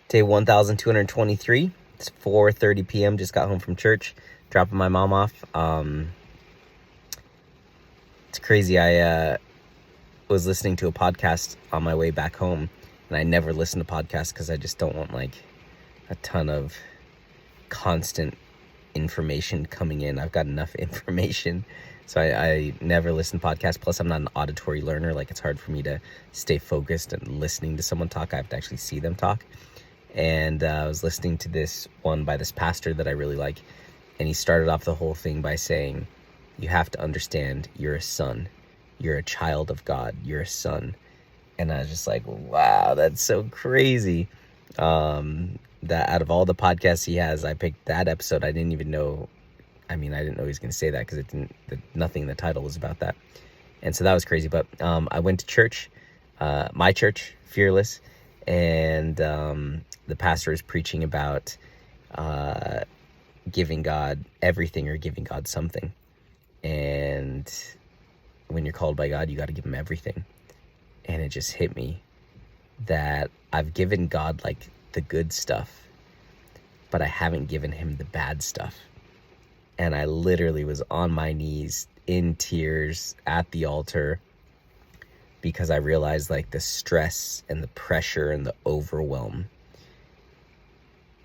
Day 1223. It's 4:30 p.m. Just got home from church, dropping my mom off. It's crazy. I was listening to a podcast on my way back home, and I never listen to podcasts because I just don't want like a ton of constant information coming in. I've got enough information, so I never listen to podcasts. Plus, I'm not an auditory learner. Like, it's hard for me to stay focused and listening to someone talk. I have to actually see them talk. And I was listening to this one by this pastor that I really like, and he started off the whole thing by saying, you have to understand you're a son. You're a child of God. You're a son. And I was just like, wow, that's so crazy. That out of all the podcasts he has, I picked that episode. I didn't even know. I didn't know he was going to say that because nothing in the title was about that. And so that was crazy. But I went to church, my church, Fearless, and the pastor is preaching about giving God everything or giving God something. And when you're called by God, you got to give him everything. And it just hit me that I've given God like the good stuff, but I haven't given him the bad stuff. And I literally was on my knees in tears at the altar because I realized like the stress and the pressure and the overwhelm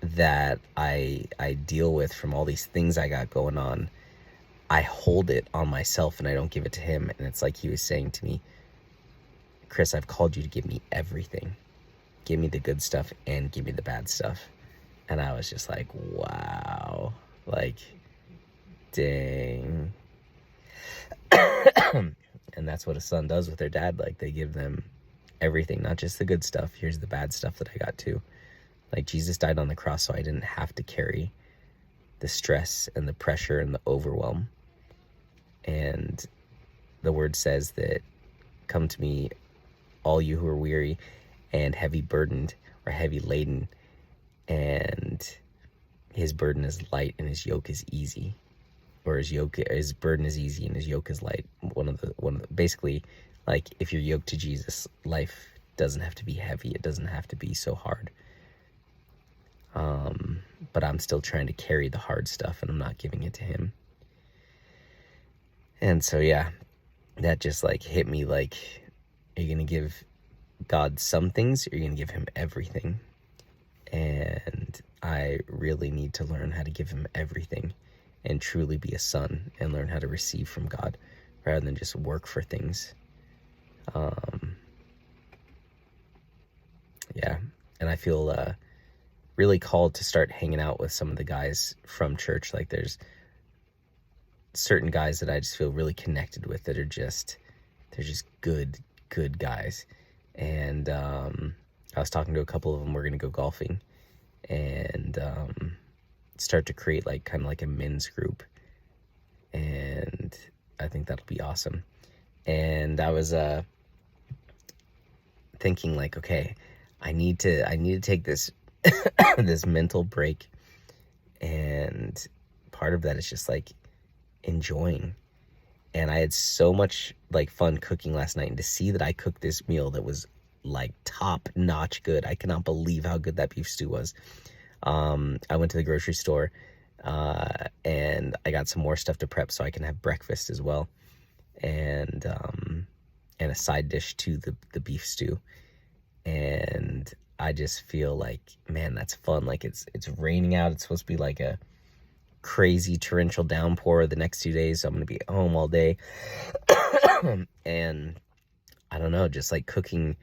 that I deal with from all these things I got going on. I hold it on myself and I don't give it to him. And it's like he was saying to me, Chris, I've called you to give me everything. Give me the good stuff and give me the bad stuff. And I was just like, wow, like, dang. And that's what a son does with their dad. Like, they give them everything, not just the good stuff. Here's the bad stuff that I got too. Like, Jesus died on the cross so I didn't have to carry the stress and the pressure and the overwhelm. And the word says that, come to me, all you who are weary and heavy burdened or heavy laden, and his burden is light and his yoke is easy. Or his burden is easy and his yoke is light. Basically, like, if you're yoked to Jesus, life doesn't have to be heavy. It doesn't have to be so hard. But I'm still trying to carry the hard stuff and I'm not giving it to him. And so, yeah, that just like hit me like, are you going to give God some things or are you going to give him everything? And I really need to learn how to give him everything and truly be a son and learn how to receive from God rather than just work for things. Yeah. And I feel really called to start hanging out with some of the guys from church. Like, there's certain guys that I just feel really connected with that are just, they're just good guys. And I was talking to a couple of them. We're going to go golfing and start to create like kind of like a men's group. And I think that'll be awesome. And I was thinking like, okay, I need to take this this mental break, and part of that is just like enjoying. And I had so much like fun cooking last night, and to see that I cooked this meal that was like top notch good. I cannot believe how good that beef stew was. I went to the grocery store and I got some more stuff to prep so I can have breakfast as well, and a side dish to the beef stew. And I just feel like, man, that's fun. Like, it's raining out. It's supposed to be like a crazy torrential downpour the next 2 days, so I'm gonna be at home all day. And I don't know, just like cooking,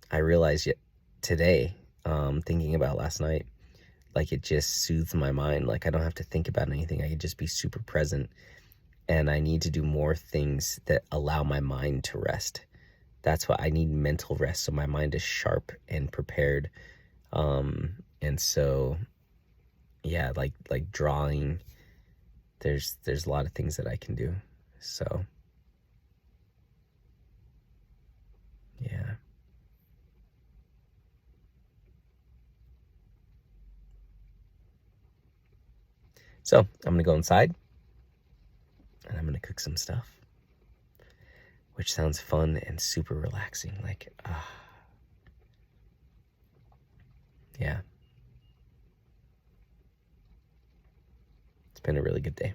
I realized today, thinking about last night, like, it just soothes my mind. Like, I don't have to think about anything. I can just be super present. And I need to do more things that allow my mind to rest. That's what I need, mental rest, so my mind is sharp and prepared. And so, yeah, like drawing, there's a lot of things that I can do. So, yeah. So I'm gonna go inside and I'm gonna cook some stuff, which sounds fun and super relaxing. Like, yeah. been a really good day.